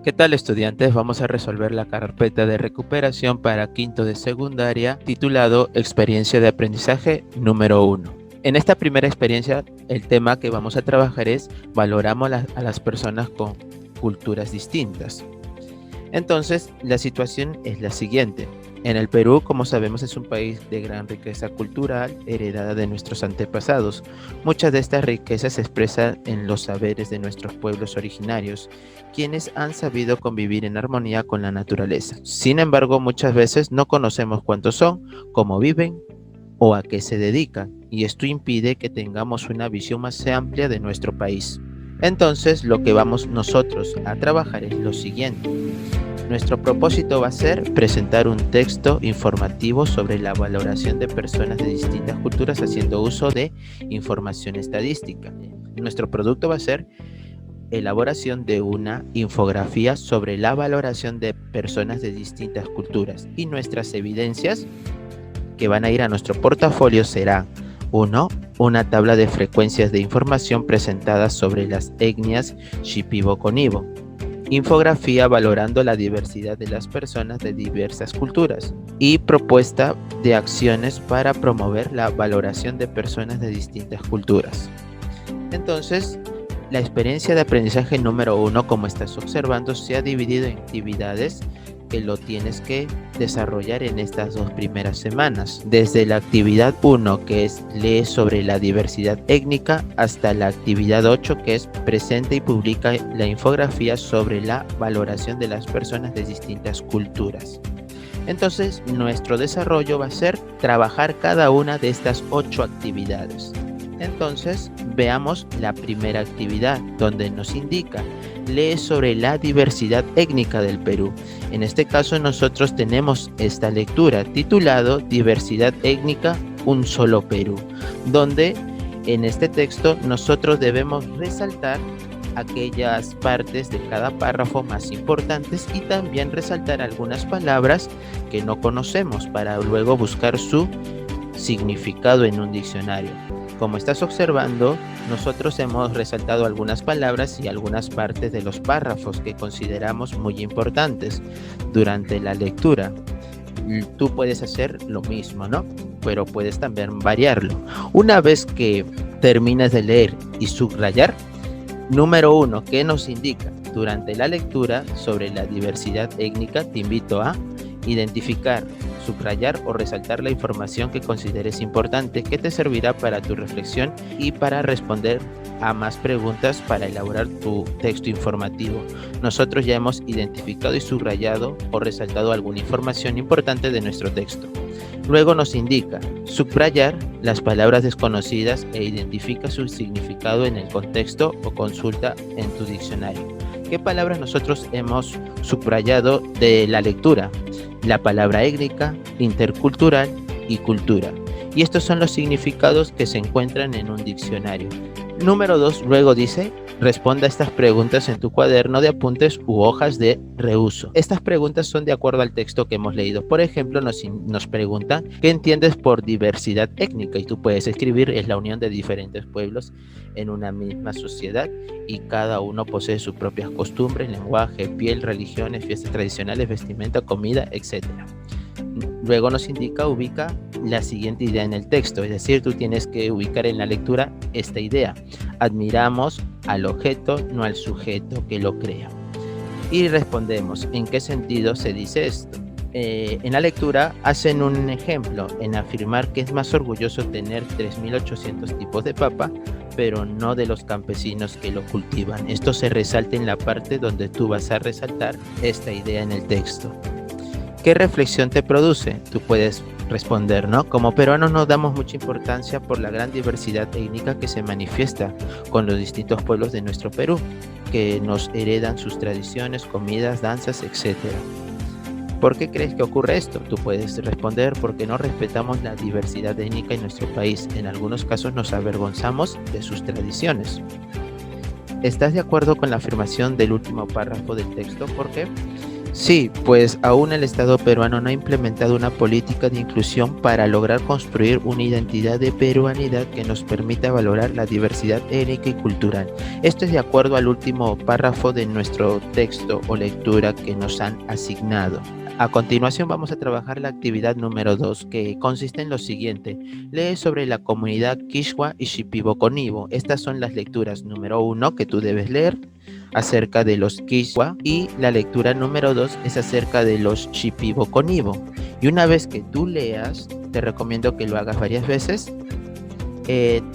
¿Qué tal, estudiantes? Vamos a resolver la carpeta de recuperación para quinto de secundaria titulado Experiencia de aprendizaje número 1. En esta primera experiencia, el tema que vamos a trabajar es valoramos a las personas con culturas distintas. Entonces, la situación es la siguiente. En el Perú, como sabemos, es un país de gran riqueza cultural heredada de nuestros antepasados. Muchas de estas riquezas se expresan en los saberes de nuestros pueblos originarios, quienes han sabido convivir en armonía con la naturaleza. Sin embargo, muchas veces no conocemos cuántos son, cómo viven o a qué se dedican, y esto impide que tengamos una visión más amplia de nuestro país. Entonces, lo que vamos nosotros a trabajar es lo siguiente. Nuestro propósito va a ser presentar un texto informativo sobre la valoración de personas de distintas culturas haciendo uso de información estadística. Nuestro producto va a ser elaboración de una infografía sobre la valoración de personas de distintas culturas, y nuestras evidencias que van a ir a nuestro portafolio serán: 1. Una tabla de frecuencias de información presentadas sobre las etnias Shipibo-Conibo. Infografía valorando la diversidad de las personas de diversas culturas. Y propuesta de acciones para promover la valoración de personas de distintas culturas. Entonces, la experiencia de aprendizaje número 1, como estás observando, se ha dividido en actividades que lo tienes que desarrollar en estas 2 primeras semanas. Desde la actividad 1, que es lee sobre la diversidad étnica, hasta la actividad 8, que es presenta y publica la infografía sobre la valoración de las personas de distintas culturas. Entonces, nuestro desarrollo va a ser trabajar cada una de estas 8 actividades. Entonces, veamos la primera actividad, donde nos indica: lee sobre la diversidad étnica del Perú. En este caso, nosotros tenemos esta lectura titulado Diversidad étnica, un solo Perú, donde en este texto nosotros debemos resaltar aquellas partes de cada párrafo más importantes y también resaltar algunas palabras que no conocemos para luego buscar su significado en un diccionario. Como estás observando, nosotros hemos resaltado algunas palabras y algunas partes de los párrafos que consideramos muy importantes durante la lectura. Tú puedes hacer lo mismo, ¿no? Pero puedes también variarlo. Una vez que terminas de leer y subrayar, número 1, ¿qué nos indica? Durante la lectura sobre la diversidad étnica, te invito a identificar, subrayar o resaltar la información que consideres importante, que te servirá para tu reflexión y para responder a más preguntas para elaborar tu texto informativo. Nosotros ya hemos identificado y subrayado o resaltado alguna información importante de nuestro texto. Luego nos indica subrayar las palabras desconocidas e identifica su significado en el contexto o consulta en tu diccionario. ¿Qué palabras nosotros hemos subrayado de la lectura? La palabra étnica, intercultural y cultura. Y estos son los significados que se encuentran en un diccionario. Número 2, luego dice: responda a estas preguntas en tu cuaderno de apuntes u hojas de reuso. Estas preguntas son de acuerdo al texto que hemos leído. Por ejemplo, nos preguntan: ¿qué entiendes por diversidad étnica? Y tú puedes escribir: es la unión de diferentes pueblos en una misma sociedad y cada uno posee sus propias costumbres, lenguaje, piel, religiones, fiestas tradicionales, vestimenta, comida, etc. Luego nos indica: ubica la siguiente idea en el texto, es decir, tú tienes que ubicar en la lectura esta idea: admiramos al objeto, no al sujeto que lo crea. Y respondemos: ¿en qué sentido se dice esto? En la lectura hacen un ejemplo en afirmar que es más orgulloso tener 3.800 tipos de papa, pero no de los campesinos que lo cultivan. Esto se resalta en la parte donde tú vas a resaltar esta idea en el texto. ¿Qué reflexión te produce? Tú puedes responder, ¿no? Como peruanos nos damos mucha importancia por la gran diversidad étnica que se manifiesta con los distintos pueblos de nuestro Perú, que nos heredan sus tradiciones, comidas, danzas, etc. ¿Por qué crees que ocurre esto? Tú puedes responder: porque no respetamos la diversidad étnica en nuestro país. En algunos casos nos avergonzamos de sus tradiciones. ¿Estás de acuerdo con la afirmación del último párrafo del texto? ¿Por qué? Sí, pues aún el Estado peruano no ha implementado una política de inclusión para lograr construir una identidad de peruanidad que nos permita valorar la diversidad étnica y cultural. Esto es de acuerdo al último párrafo de nuestro texto o lectura que nos han asignado. A continuación vamos a trabajar la actividad número 2, que consiste en lo siguiente. Lee sobre la comunidad Quichua y Shipibo-Conibo. Estas son las lecturas número 1 que tú debes leer acerca de los Quichua, y la lectura número 2 es acerca de los Shipibo-Conibo. Y una vez que tú leas, te recomiendo que lo hagas varias veces.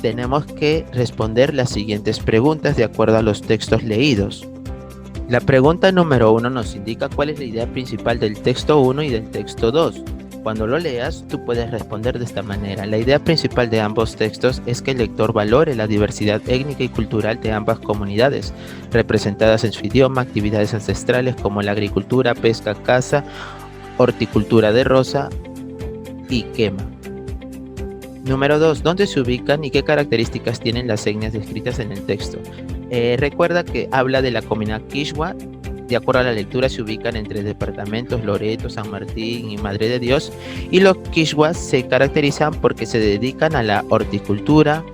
Tenemos que responder las siguientes preguntas de acuerdo a los textos leídos. La pregunta número 1 nos indica cuál es la idea principal del texto 1 y del texto 2. Cuando lo leas, tú puedes responder de esta manera. La idea principal de ambos textos es que el lector valore la diversidad étnica y cultural de ambas comunidades, representadas en su idioma, actividades ancestrales como la agricultura, pesca, caza, horticultura de roza y quema. Número 2. ¿Dónde se ubican y qué características tienen las etnias descritas en el texto? Recuerda que habla de la comunidad Quichua. De acuerdo a la lectura, se ubican entre departamentos Loreto, San Martín y Madre de Dios, y los Quichuas se caracterizan porque se dedican a la horticultura,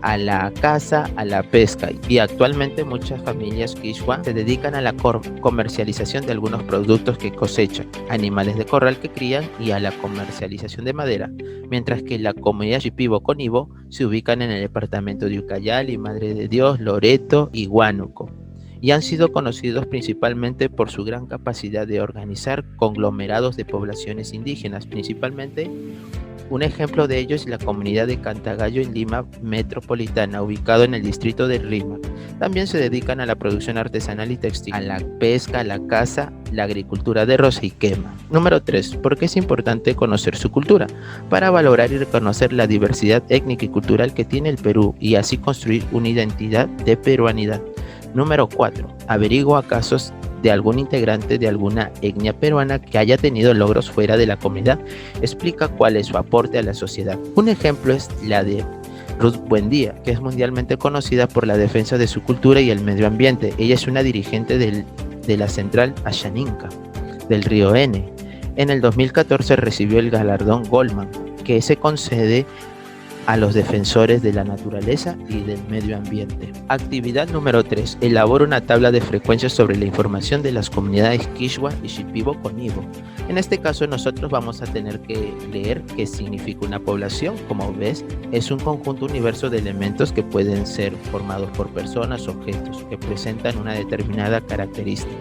a la caza, a la pesca, y actualmente muchas familias Quichua se dedican a la comercialización de algunos productos que cosechan, animales de corral que crían y a la comercialización de madera, mientras que la comunidad Shipibo-Conibo se ubican en el departamento de Ucayali, Madre de Dios, Loreto y Huánuco, y han sido conocidos principalmente por su gran capacidad de organizar conglomerados de poblaciones indígenas. Principalmente, un ejemplo de ello es la comunidad de Cantagallo en Lima metropolitana, ubicado en el distrito de Rímac. También se dedican a la producción artesanal y textil, a la pesca, a la caza, la agricultura de roza y quema. Número 3. ¿Por qué es importante conocer su cultura? Para valorar y reconocer la diversidad étnica y cultural que tiene el Perú y así construir una identidad de peruanidad. Número 4. Averigua casos de algún integrante de alguna etnia peruana que haya tenido logros fuera de la comunidad. Explica cuál es su aporte a la sociedad. Un ejemplo es la de Ruth Buendía, que es mundialmente conocida por la defensa de su cultura y el medio ambiente. Ella es una dirigente de la central Ashaninka del río N. En el 2014 recibió el galardón Goldman, que se concede a los defensores de la naturaleza y del medio ambiente. Actividad número 3. Elabora una tabla de frecuencias sobre la información de las comunidades Quichua y Shipibo-Conibo. En este caso nosotros vamos a tener que leer qué significa una población. Como ves, es un conjunto universo de elementos que pueden ser formados por personas o objetos que presentan una determinada característica.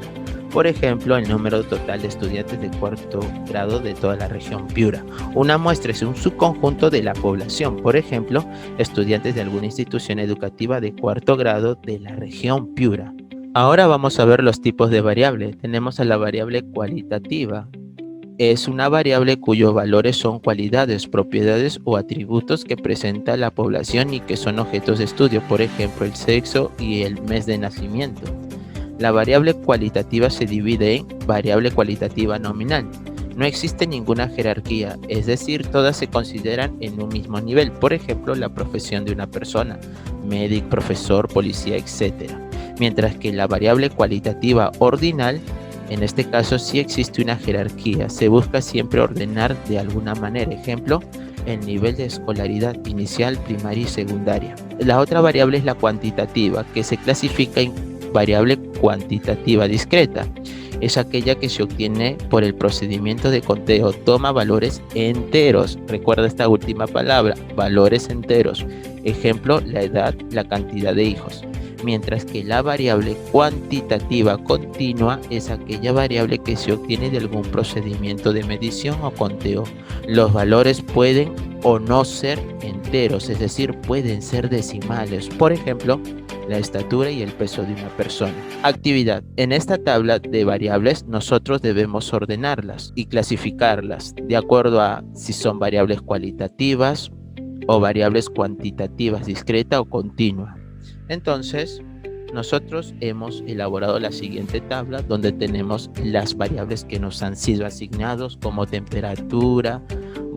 Por ejemplo, el número total de estudiantes de cuarto grado de toda la región Piura. Una muestra es un subconjunto de la población. Por ejemplo, estudiantes de alguna institución educativa de cuarto grado de la región Piura. Ahora vamos a ver los tipos de variable. Tenemos a la variable cualitativa. Es una variable cuyos valores son cualidades, propiedades o atributos que presenta la población y que son objetos de estudio. Por ejemplo, el sexo y el mes de nacimiento. La variable cualitativa se divide en variable cualitativa nominal. No existe ninguna jerarquía, es decir, todas se consideran en un mismo nivel. Por ejemplo, la profesión de una persona, médico, profesor, policía, etc. Mientras que la variable cualitativa ordinal, en este caso sí existe una jerarquía. Se busca siempre ordenar de alguna manera. Ejemplo, el nivel de escolaridad inicial, primaria y secundaria. La otra variable es la cuantitativa, que se clasifica en variable cuantitativa discreta. Es aquella que se obtiene por el procedimiento de conteo. Toma valores enteros. Recuerda esta última palabra, valores enteros. Ejemplo, la edad, la cantidad de hijos. Mientras que la variable cuantitativa continua es aquella variable que se obtiene de algún procedimiento de medición o conteo. Los valores pueden o no ser enteros, es decir, pueden ser decimales. Por ejemplo, la estatura y el peso de una persona. Actividad. En esta tabla de variables nosotros debemos ordenarlas y clasificarlas de acuerdo a si son variables cualitativas o variables cuantitativas, discreta o continua. Entonces, nosotros hemos elaborado la siguiente tabla donde tenemos las variables que nos han sido asignados como temperatura,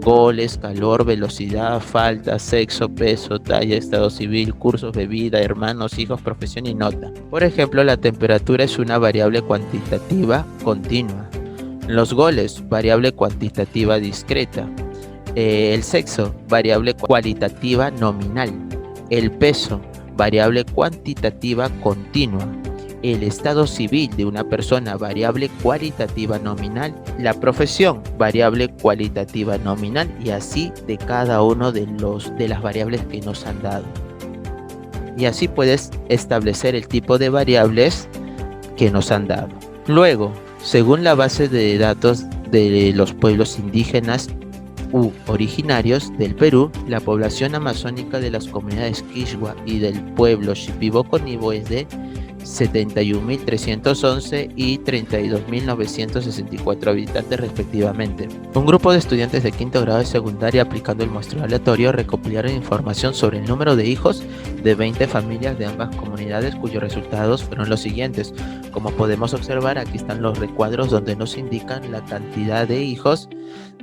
goles, calor, velocidad, falta, sexo, peso, talla, estado civil, cursos, bebida, hermanos, hijos, profesión y nota. Por ejemplo, la temperatura es una variable cuantitativa continua. Los goles, variable cuantitativa discreta. El sexo, variable cualitativa nominal. El peso, variable cuantitativa continua. El estado civil de una persona, variable cualitativa nominal. La profesión, variable cualitativa nominal, y así de cada uno de las variables que nos han dado. Y así puedes establecer el tipo de variables que nos han dado. Luego, según la base de datos de los pueblos indígenas u originarios del Perú, la población amazónica de las comunidades Quechua y del pueblo Shipibo-Conibo es de 71.311 y 32.964 habitantes respectivamente. Un grupo de estudiantes de quinto grado de secundaria, aplicando el muestreo aleatorio, recopilaron información sobre el número de hijos de 20 familias de ambas comunidades, cuyos resultados fueron los siguientes. Como podemos observar, aquí están los recuadros donde nos indican la cantidad de hijos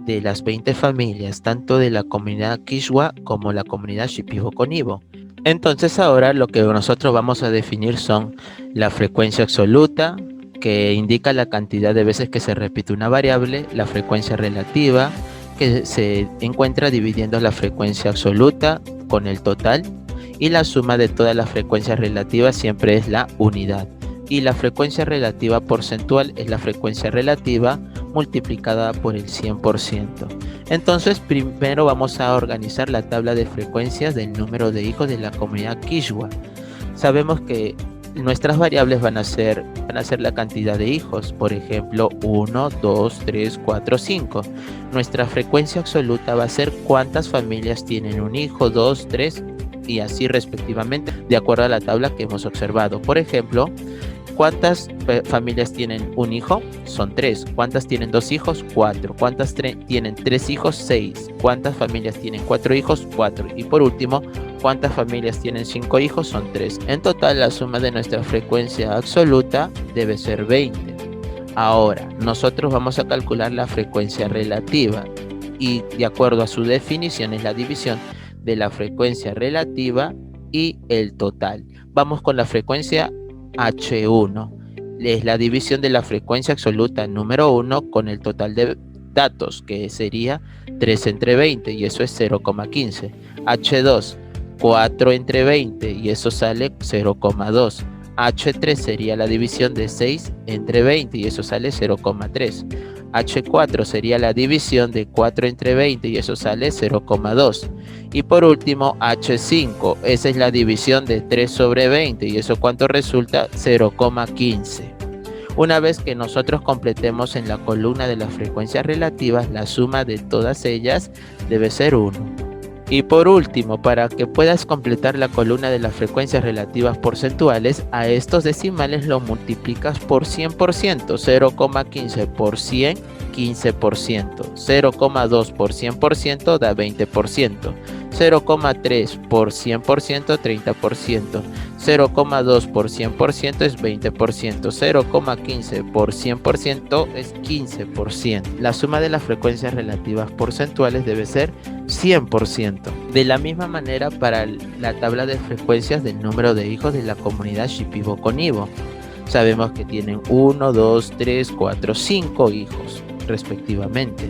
de las 20 familias, tanto de la comunidad Quechua como la comunidad Shipibo-Conibo. Entonces ahora lo que nosotros vamos a definir son la frecuencia absoluta, que indica la cantidad de veces que se repite una variable, la frecuencia relativa, que se encuentra dividiendo la frecuencia absoluta con el total, y la suma de todas las frecuencias relativas siempre es la unidad. Y la frecuencia relativa porcentual es la frecuencia relativa multiplicada por el 100%. Entonces, primero vamos a organizar la tabla de frecuencias del número de hijos de la comunidad Quechua. Sabemos que nuestras variables van a ser la cantidad de hijos, por ejemplo, 1, 2, 3, 4, 5. Nuestra frecuencia absoluta va a ser cuántas familias tienen un hijo, 2, 3 y así respectivamente, de acuerdo a la tabla que hemos observado. Por ejemplo, ¿cuántas familias tienen un hijo? Son 3. ¿Cuántas tienen 2 hijos? 4. ¿Cuántas tienen 3 hijos? 6. ¿Cuántas familias tienen 4 hijos? 4. Y por último, ¿cuántas familias tienen 5 hijos? Son 3. En total, la suma de nuestra frecuencia absoluta debe ser 20. Ahora, nosotros vamos a calcular la frecuencia relativa y de acuerdo a su definición es la división de la frecuencia relativa y el total. Vamos con la frecuencia H1, es la división de la frecuencia absoluta número 1 con el total de datos, que sería 3 entre 20 y eso es 0,15. H2, 4 entre 20 y eso sale 0,2. H3 sería la división de 6 entre 20 y eso sale 0,3. H4 sería la división de 4 entre 20 y eso sale 0,2. Y por último, H5, esa es la división de 3 sobre 20 y eso cuánto resulta 0,15. Una vez que nosotros completemos en la columna de las frecuencias relativas, la suma de todas ellas debe ser 1. Y por último, para que puedas completar la columna de las frecuencias relativas porcentuales, a estos decimales lo multiplicas por 100%, 0,15 por 100, 15%, 0,2 por 100% da 20%, 0,3 por 100%, 30%, 0,2 por 100% es 20%, 0,15 por 100% es 15%. La suma de las frecuencias relativas porcentuales debe ser 100%. De la misma manera para la tabla de frecuencias del número de hijos de la comunidad Shipibo-Conibo. Sabemos que tienen 1, 2, 3, 4, 5 hijos respectivamente.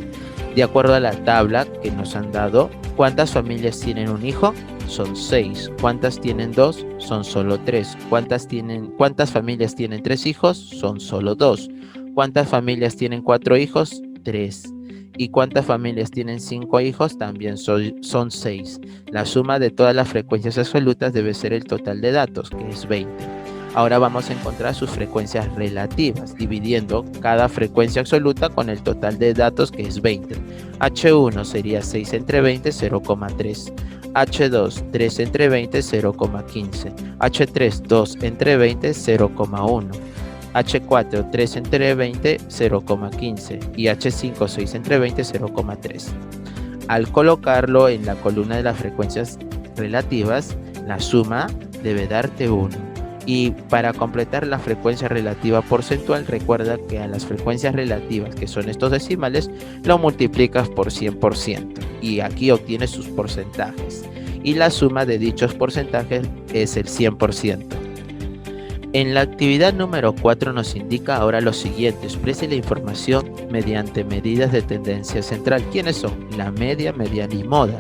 De acuerdo a la tabla que nos han dado, ¿cuántas familias tienen un hijo? Son 6. ¿Cuántas tienen 2? Son solo 3. ¿Cuántas familias tienen 3 hijos? Son solo 2. ¿Cuántas familias tienen 4 hijos? 3. ¿Y cuántas familias tienen 5 hijos? También son 6. La suma de todas las frecuencias absolutas debe ser el total de datos, que es 20. Ahora vamos a encontrar sus frecuencias relativas, dividiendo cada frecuencia absoluta con el total de datos, que es 20. H1 sería 6 entre 20, 0,3. H2, 3 entre 20, 0,15. H3, 2 entre 20, 0,1. H4, 3 entre 20, 0,15. Y H5, 6 entre 20, 0,3. Al colocarlo en la columna de las frecuencias relativas, la suma debe darte 1. Y para completar la frecuencia relativa porcentual, recuerda que a las frecuencias relativas, que son estos decimales, lo multiplicas por 100%. Y aquí obtienes sus porcentajes. Y la suma de dichos porcentajes es el 100%. En la actividad número 4 nos indica ahora lo siguiente: exprese la información mediante medidas de tendencia central. ¿Quiénes son? La media, mediana y moda.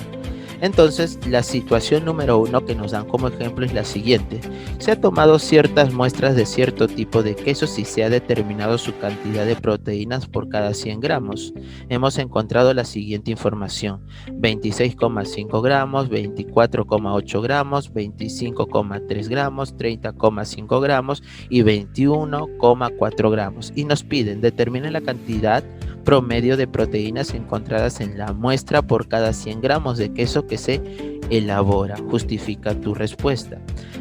Entonces, la situación número 1 que nos dan como ejemplo es la siguiente. Se ha tomado ciertas muestras de cierto tipo de quesos y se ha determinado su cantidad de proteínas por cada 100 gramos. Hemos encontrado la siguiente información: 26,5 gramos, 24,8 gramos, 25,3 gramos, 30,5 gramos y 21,4 gramos. Y nos piden determinar la cantidad promedio de proteínas encontradas en la muestra por cada 100 gramos de queso que se elabora. Justifica tu respuesta.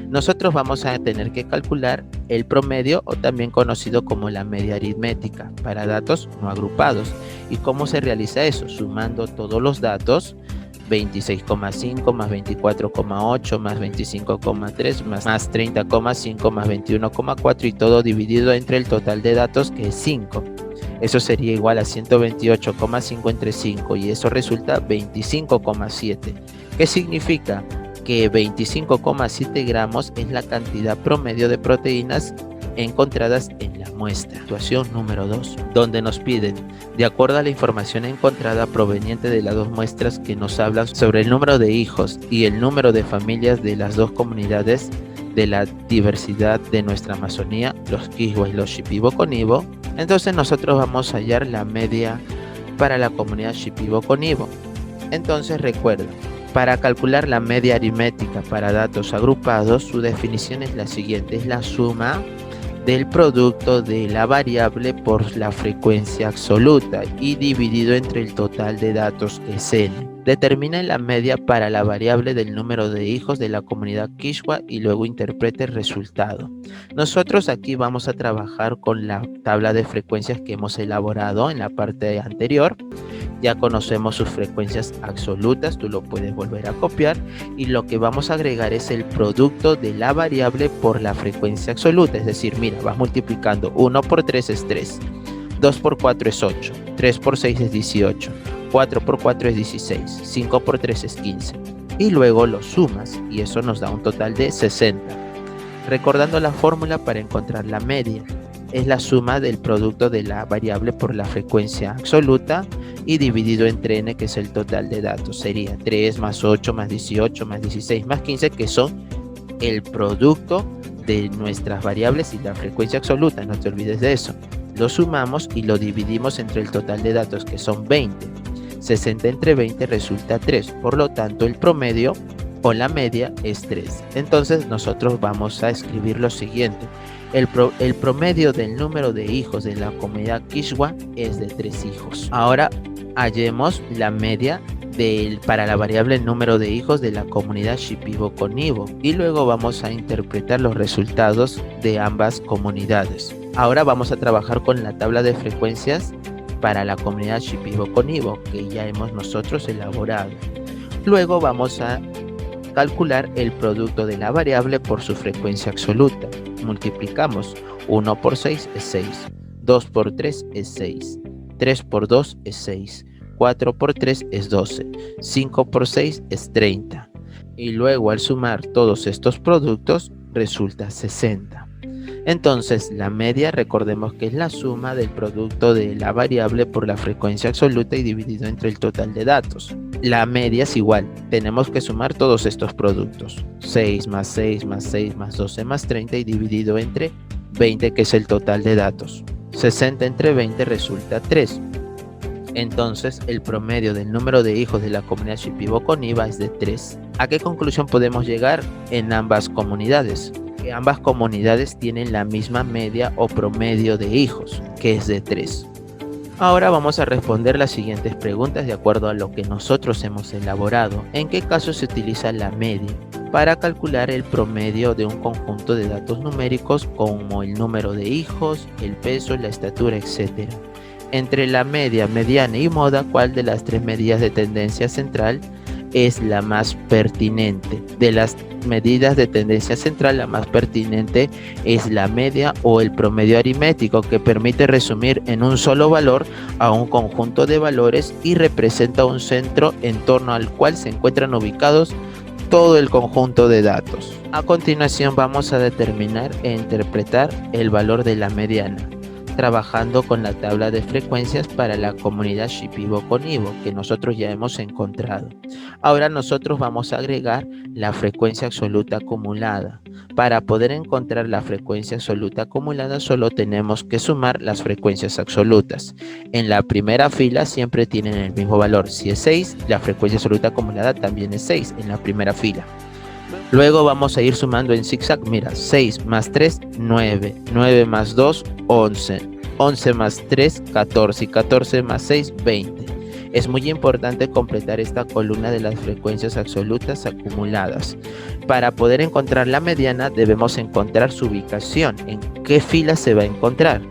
Nosotros vamos a tener que calcular el promedio, o también conocido como la media aritmética, para datos no agrupados. ¿Y cómo se realiza eso? Sumando todos los datos: 26,5 más 24,8 más 25,3 más 30,5 más 21,4 y todo dividido entre el total de datos, que es 5. Eso sería igual a 128,5 entre 5 y eso resulta 25,7. ¿Qué significa? Que 25,7 gramos es la cantidad promedio de proteínas encontradas en la muestra. Situación número 2, donde nos piden, de acuerdo a la información encontrada proveniente de las dos muestras que nos hablan sobre el número de hijos y el número de familias de las dos comunidades de la diversidad de nuestra Amazonía, los Quechua y los Shipibo-Conibo, entonces nosotros vamos a hallar la media para la comunidad Shipibo-Conibo. Entonces recuerda, para calcular la media aritmética para datos agrupados, su definición es la siguiente: es la suma del producto de la variable por la frecuencia absoluta y dividido entre el total de datos, que es n. Determina la media para la variable del número de hijos de la comunidad Quechua y luego interprete el resultado. Nosotros aquí vamos a trabajar con la tabla de frecuencias que hemos elaborado en la parte anterior. Ya conocemos sus frecuencias absolutas, tú lo puedes volver a copiar, y lo que vamos a agregar es el producto de la variable por la frecuencia absoluta. Es decir, mira, vas multiplicando: 1 por 3 es 3, 2 por 4 es 8, 3 por 6 es 18, 4 por 4 es 16, 5 por 3 es 15. Y luego lo sumas y eso nos da un total de 60. Recordando la fórmula para encontrar la media, es la suma del producto de la variable por la frecuencia absoluta y dividido entre n, que es el total de datos. Sería 3 más 8 más 18 más 16 más 15, que son el producto de nuestras variables y la frecuencia absoluta. No te olvides de eso. Lo sumamos y lo dividimos entre el total de datos, que son 20. 60 entre 20 resulta 3. Por lo tanto, el promedio o la media es 3. Entonces nosotros vamos a escribir lo siguiente: el promedio del número de hijos de la comunidad Quechua es de 3 hijos. Ahora hallemos la media para la variable número de hijos de la comunidad Shipibo-Conibo y luego vamos a interpretar los resultados de ambas comunidades. Ahora vamos a trabajar con la tabla de frecuencias para la comunidad Shipibo-Conibo, que ya hemos nosotros elaborado. Luego vamos a calcular el producto de la variable por su frecuencia absoluta. Multiplicamos: 1 por 6 es 6, 2 por 3 es 6, 3 por 2 es 6, 4 por 3 es 12, 5 por 6 es 30. Y luego al sumar todos estos productos resulta 60. Entonces la media, recordemos que es la suma del producto de la variable por la frecuencia absoluta y dividido entre el total de datos. La media es igual, tenemos que sumar todos estos productos: 6 más 6 más 6 más 12 más 30 y dividido entre 20, que es el total de datos. 60 entre 20 resulta 3. Entonces el promedio del número de hijos de la comunidad Shipibo-Conibo es de 3. ¿A qué conclusión podemos llegar en ambas comunidades? Que ambas comunidades tienen la misma media o promedio de hijos, que es de 3. Ahora vamos a responder las siguientes preguntas de acuerdo a lo que nosotros hemos elaborado. ¿En qué caso se utiliza la media? Para calcular el promedio de un conjunto de datos numéricos como el número de hijos, el peso, la estatura, etc. Entre la media, mediana y moda, ¿cuál de las tres medidas de tendencia central es la más pertinente? De las medidas de tendencia central, la más pertinente es la media o el promedio aritmético, que permite resumir en un solo valor a un conjunto de valores y representa un centro en torno al cual se encuentran ubicados todo el conjunto de datos. A continuación vamos a determinar e interpretar el valor de la mediana. trabajando con la tabla de frecuencias para la comunidad Shipibo-Conibo que nosotros ya hemos encontrado. Ahora nosotros vamos a agregar la frecuencia absoluta acumulada. Para poder encontrar la frecuencia absoluta acumulada solo tenemos que sumar las frecuencias absolutas. En la primera fila siempre tienen el mismo valor. Si es 6, la frecuencia absoluta acumulada también es 6 en la primera fila. Luego vamos a ir sumando en zigzag. Mira, 6 más 3, 9. 9 más 2, 11. 11 más 3, 14. Y 14 más 6, 20. Es muy importante completar esta columna de las frecuencias absolutas acumuladas. Para poder encontrar la mediana debemos encontrar su ubicación. ¿En qué fila se va a encontrar?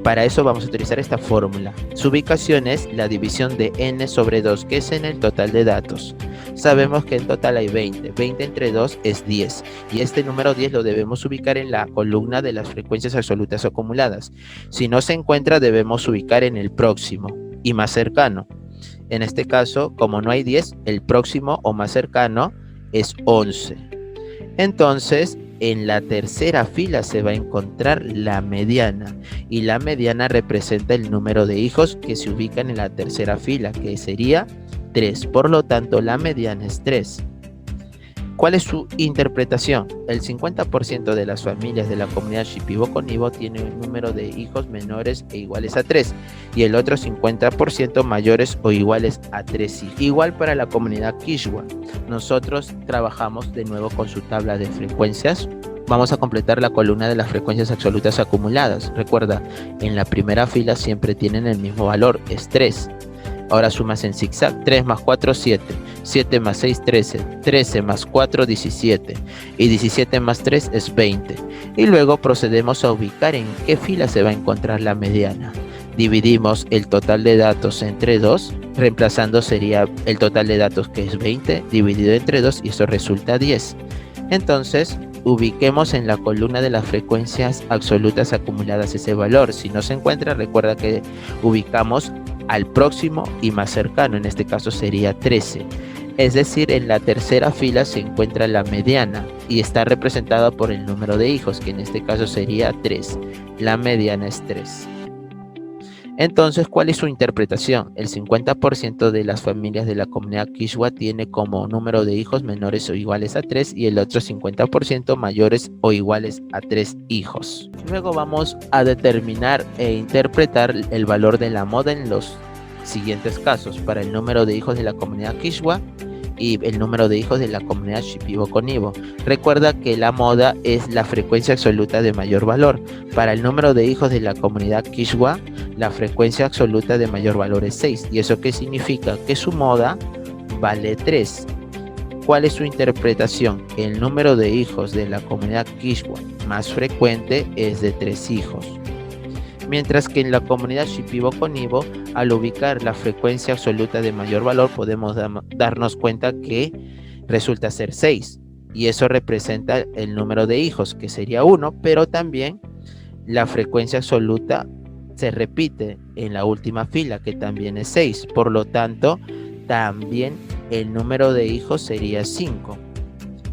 Para eso vamos a utilizar esta fórmula. Su ubicación es la división de n sobre 2, que es en el total de datos. Sabemos que en total hay 20. 20 entre 2 es 10. Y este número 10 lo debemos ubicar en la columna de las frecuencias absolutas acumuladas. Si no se encuentra, debemos ubicar en el próximo y más cercano. En este caso, como no hay 10, el próximo o más cercano es 11. Entonces, en la tercera fila se va a encontrar la mediana. Y la mediana representa el número de hijos que se ubican en la tercera fila, que sería 3. Por lo tanto, la mediana es 3. ¿Cuál es su interpretación? El 50% de las familias de la comunidad Shipibo-Conibo tienen un número de hijos menores e iguales a 3 y el otro 50% mayores o iguales a 3 hijos. Igual para la comunidad Kishwa. Nosotros trabajamos de nuevo con su tabla de frecuencias. Vamos a completar la columna de las frecuencias absolutas acumuladas. Recuerda, en la primera fila siempre tienen el mismo valor, es 3. Ahora sumas en zigzag. 3 más 4, 7. 7 más 6, 13. 13 más 4, 17. Y 17 más 3 es 20. Y luego procedemos a ubicar en qué fila se va a encontrar la mediana. Dividimos el total de datos entre 2. Reemplazando sería el total de datos, que es 20, dividido entre 2, y eso resulta 10. Entonces, ubiquemos en la columna de las frecuencias absolutas acumuladas ese valor. Si no se encuentra, recuerda que ubicamos al próximo y más cercano, en este caso sería 13. Es decir, en la tercera fila se encuentra la mediana y está representada por el número de hijos, que en este caso sería 3. La mediana es 3. Entonces, ¿cuál es su interpretación? El 50% de las familias de la comunidad Kishwa tiene como número de hijos menores o iguales a 3 y el otro 50% mayores o iguales a 3 hijos. Luego vamos a determinar e interpretar el valor de la moda en los siguientes casos. Para el número de hijos de la comunidad Kishwa y el número de hijos de la comunidad Shipibo-Conibo. Recuerda que la moda es la frecuencia absoluta de mayor valor. Para el número de hijos de la comunidad Kishwa, la frecuencia absoluta de mayor valor es 6. ¿Y eso qué significa? Que su moda vale 3. ¿Cuál es su interpretación? El número de hijos de la comunidad Kishwa más frecuente es de 3 hijos. Mientras que en la comunidad Shipibo-Conibo, al ubicar la frecuencia absoluta de mayor valor, podemos darnos cuenta que resulta ser 6. Y eso representa el número de hijos, que sería 1, pero también la frecuencia absoluta se repite en la última fila, que también es 6. Por lo tanto, también el número de hijos sería 5.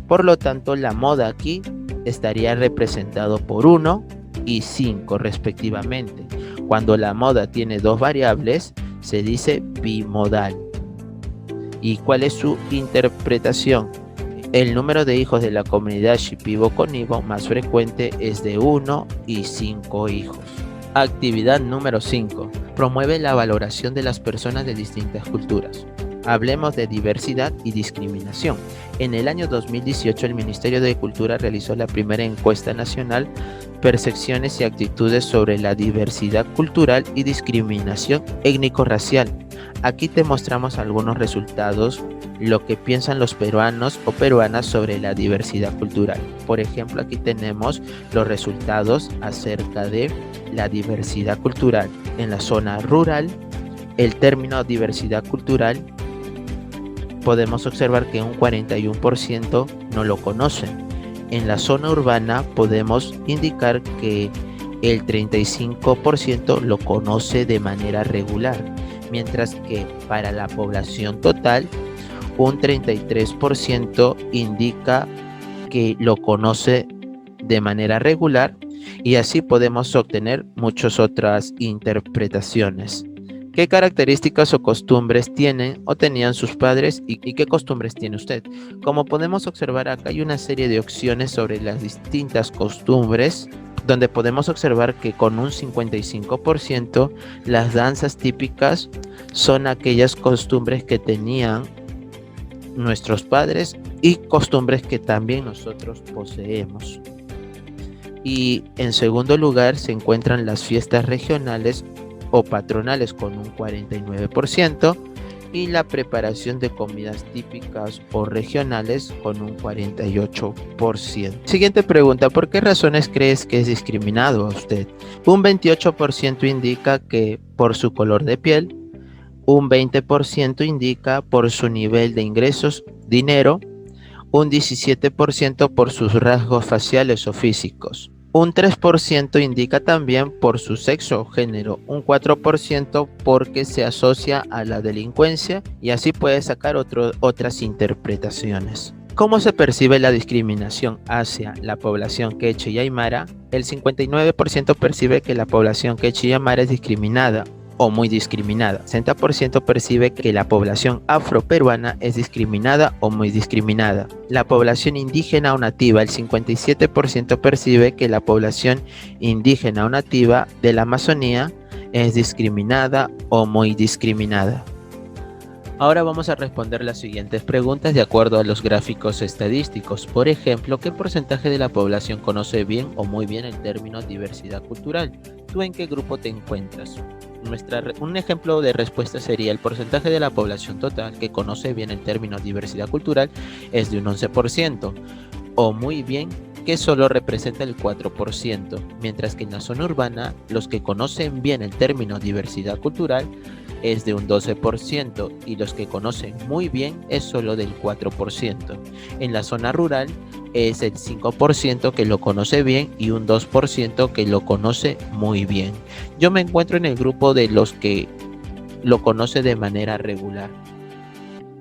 Por lo tanto, la moda aquí estaría representado por 1 y 5 respectivamente. Cuando la moda tiene dos variables, se dice bimodal. ¿Y cuál es su interpretación? El número de hijos de la comunidad Shipibo-Conibo más frecuente es de 1 y 5 hijos. Actividad número 5. Promueve la valoración de las personas de distintas culturas. Hablemos de diversidad y discriminación. En el año 2018, el Ministerio de Cultura realizó la primera encuesta nacional Percepciones y actitudes sobre la diversidad cultural y discriminación étnico-racial. Aquí te mostramos algunos resultados, lo que piensan los peruanos o peruanas sobre la diversidad cultural. Por ejemplo, aquí tenemos los resultados acerca de la diversidad cultural. En la zona rural, el término diversidad cultural podemos observar que un 41% no lo conocen. En la zona urbana podemos indicar que el 35% lo conoce de manera regular, mientras que para la población total un 33% indica que lo conoce de manera regular Y así podemos obtener muchas otras interpretaciones. ¿Qué características o costumbres tienen o tenían sus padres y qué costumbres tiene usted? Como podemos observar acá hay una serie de opciones sobre las distintas costumbres, donde podemos observar que con un 55% las danzas típicas son aquellas costumbres que tenían nuestros padres y costumbres que también nosotros poseemos. Y en segundo lugar se encuentran las fiestas regionales o patronales con un 49% y la preparación de comidas típicas o regionales con un 48%. Siguiente pregunta, ¿por qué razones crees que es discriminado a usted? Un 28% indica que por su color de piel, un 20% indica por su nivel de ingresos, dinero, un 17% por sus rasgos faciales o físicos. Un 3% indica también por su sexo o género, un 4% porque se asocia a la delincuencia y así puede sacar otras interpretaciones. ¿Cómo se percibe la discriminación hacia la población quechua y aymara? El 59% percibe que la población quechua y aymara es discriminada o muy discriminada. 60% percibe que la población afroperuana es discriminada o muy discriminada. La población indígena o nativa, el 57% percibe que la población indígena o nativa de la Amazonía es discriminada o muy discriminada. Ahora vamos a responder las siguientes preguntas de acuerdo a los gráficos estadísticos. Por ejemplo, ¿qué porcentaje de la población conoce bien o muy bien el término diversidad cultural? ¿Tú en qué grupo te encuentras? Un ejemplo de respuesta sería: el porcentaje de la población total que conoce bien el término diversidad cultural es de un 11%, o muy bien, que solo representa el 4%, mientras que en la zona urbana los que conocen bien el término diversidad cultural es de un 12% y los que conocen muy bien es solo del 4%. En la zona rural es el 5% que lo conoce bien y un 2% que lo conoce muy bien. Yo me encuentro en el grupo de los que lo conoce de manera regular.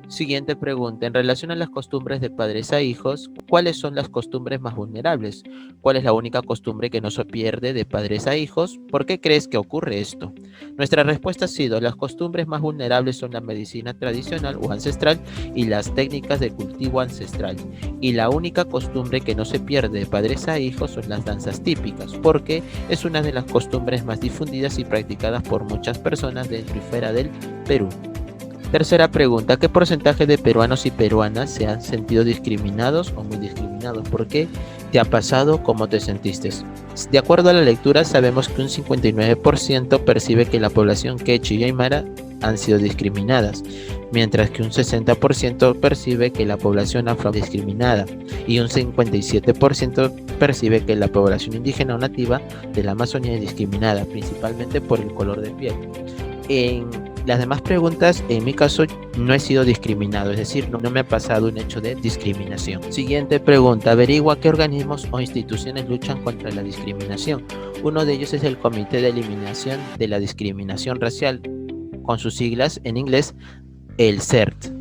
Siguiente pregunta. En relación a las costumbres de padres a hijos, ¿cuáles son las costumbres más vulnerables? ¿Cuál es la única costumbre que no se pierde de padres a hijos? ¿Por qué crees que ocurre esto? Nuestra respuesta ha sido: las costumbres más vulnerables son la medicina tradicional o ancestral y las técnicas de cultivo ancestral. Y la única costumbre que no se pierde de padres a hijos son las danzas típicas, porque es una de las costumbres más difundidas y practicadas por muchas personas dentro y fuera del Perú. Tercera pregunta, ¿qué porcentaje de peruanos y peruanas se han sentido discriminados o muy discriminados? ¿Por qué te ha pasado? ¿Cómo te sentiste? De acuerdo a la lectura, sabemos que un 59% percibe que la población quechua y aymara han sido discriminadas, mientras que un 60% percibe que la población afro es discriminada y un 57% percibe que la población indígena o nativa de la Amazonía es discriminada, principalmente por el color de piel. En las demás preguntas, en mi caso, no he sido discriminado, es decir, no me ha pasado un hecho de discriminación. Siguiente pregunta, averigua qué organismos o instituciones luchan contra la discriminación. Uno de ellos es el Comité de Eliminación de la Discriminación Racial, con sus siglas en inglés, el CERT.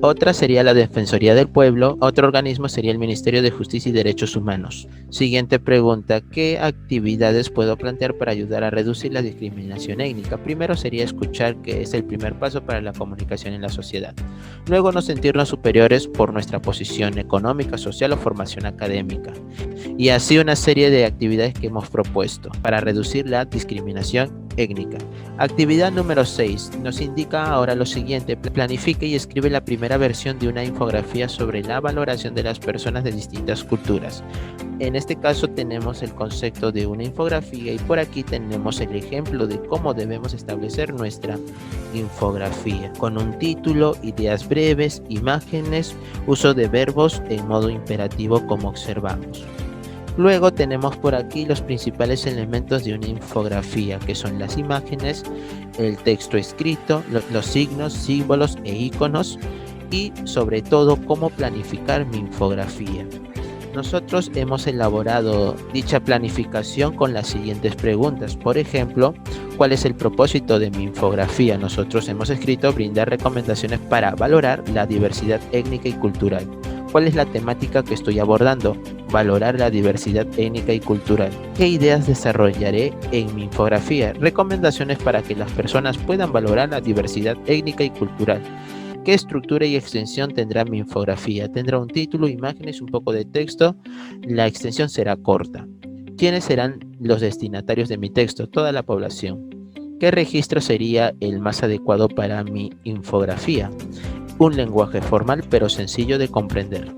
Otra sería la Defensoría del Pueblo, otro organismo sería el Ministerio de Justicia y Derechos Humanos. Siguiente pregunta, ¿qué actividades puedo plantear para ayudar a reducir la discriminación étnica? Primero sería escuchar, que es el primer paso para la comunicación en la sociedad. Luego, no sentirnos superiores por nuestra posición económica, social o formación académica. Y así una serie de actividades que hemos propuesto para reducir la discriminación étnica. Actividad número 6 nos indica ahora lo siguiente: planifique y escribe la primera versión de una infografía sobre la valoración de las personas de distintas culturas. En este caso tenemos el concepto de una infografía y por aquí tenemos el ejemplo de cómo debemos establecer nuestra infografía, con un título, ideas breves, imágenes, uso de verbos en modo imperativo como observamos. Luego tenemos por aquí los principales elementos de una infografía, que son las imágenes, el texto escrito, los signos, símbolos e iconos y sobre todo cómo planificar mi infografía. Nosotros hemos elaborado dicha planificación con las siguientes preguntas. Por ejemplo, ¿cuál es el propósito de mi infografía? Nosotros hemos escrito: brindar recomendaciones para valorar la diversidad étnica y cultural. ¿Cuál es la temática que estoy abordando? valorar la diversidad étnica y cultural. ¿Qué ideas desarrollaré en mi infografía? Recomendaciones para que las personas puedan valorar la diversidad étnica y cultural. ¿Qué estructura y extensión tendrá mi infografía? Tendrá un título, imágenes, un poco de texto. La extensión será corta. ¿Quiénes serán los destinatarios de mi texto? Toda la población. ¿Qué registro sería el más adecuado para mi infografía? Un lenguaje formal pero sencillo de comprender.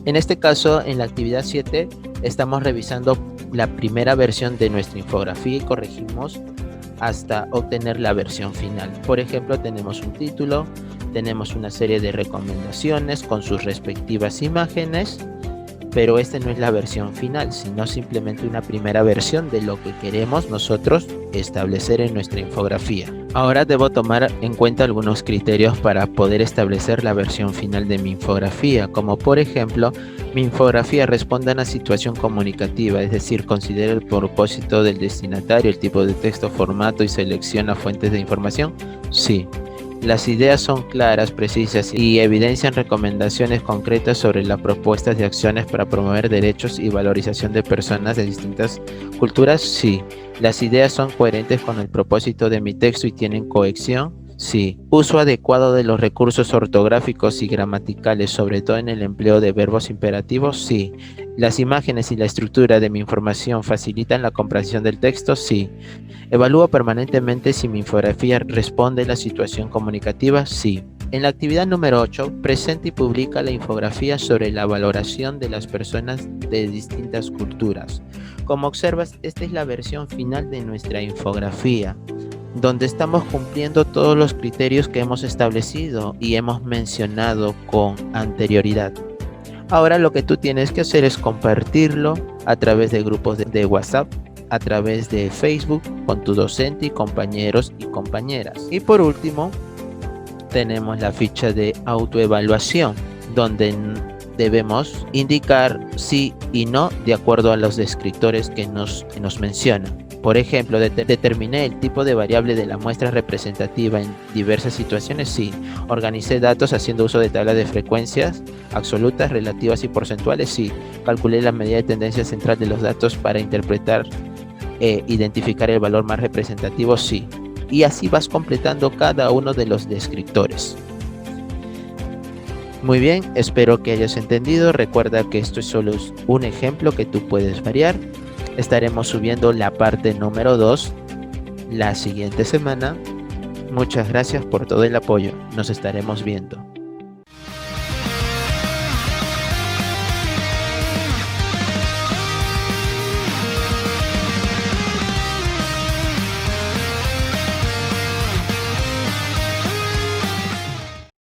En este caso, en la actividad 7, estamos revisando la primera versión de nuestra infografía y corregimos hasta obtener la versión final. Por ejemplo, tenemos un título, tenemos una serie de recomendaciones con sus respectivas imágenes, pero esta no es la versión final, sino simplemente una primera versión de lo que queremos nosotros establecer en nuestra infografía. Ahora debo tomar en cuenta algunos criterios para poder establecer la versión final de mi infografía, como por ejemplo, mi infografía responde a una situación comunicativa, es decir, considera el propósito del destinatario, el tipo de texto, formato y selecciona fuentes de información. Sí. Las ideas son claras, precisas y evidencian recomendaciones concretas sobre las propuestas de acciones para promover derechos y valorización de personas de distintas culturas. Sí. Las ideas son coherentes con el propósito de mi texto y tienen cohesión. Sí. Uso adecuado de los recursos ortográficos y gramaticales, sobre todo en el empleo de verbos imperativos. Sí. Las imágenes y la estructura de mi información facilitan la comprensión del texto. Sí. ¿Evalúo permanentemente si mi infografía responde a la situación comunicativa? Sí. En la actividad número 8, presenta y publica la infografía sobre la valoración de las personas de distintas culturas. Como observas, esta es la versión final de nuestra infografía, donde estamos cumpliendo todos los criterios que hemos establecido y hemos mencionado con anterioridad. Ahora lo que tú tienes que hacer es compartirlo a través de grupos de WhatsApp, a través de Facebook, con tu docente y compañeros y compañeras. Y por último, tenemos la ficha de autoevaluación, donde debemos indicar sí y no de acuerdo a los descriptores que nos mencionan. Por ejemplo, determiné el tipo de variable de la muestra representativa en diversas situaciones. Sí. Organicé datos haciendo uso de tablas de frecuencias absolutas, relativas y porcentuales. Sí. Calculé la medida de tendencia central de los datos para interpretar identificar el valor más representativo. Sí. Y así vas completando cada uno de los descriptores. Muy bien, espero que hayas entendido. Recuerda que esto es solo un ejemplo que tú puedes variar. Estaremos subiendo la parte número 2 la siguiente semana. Muchas gracias por todo el apoyo. Nos estaremos viendo.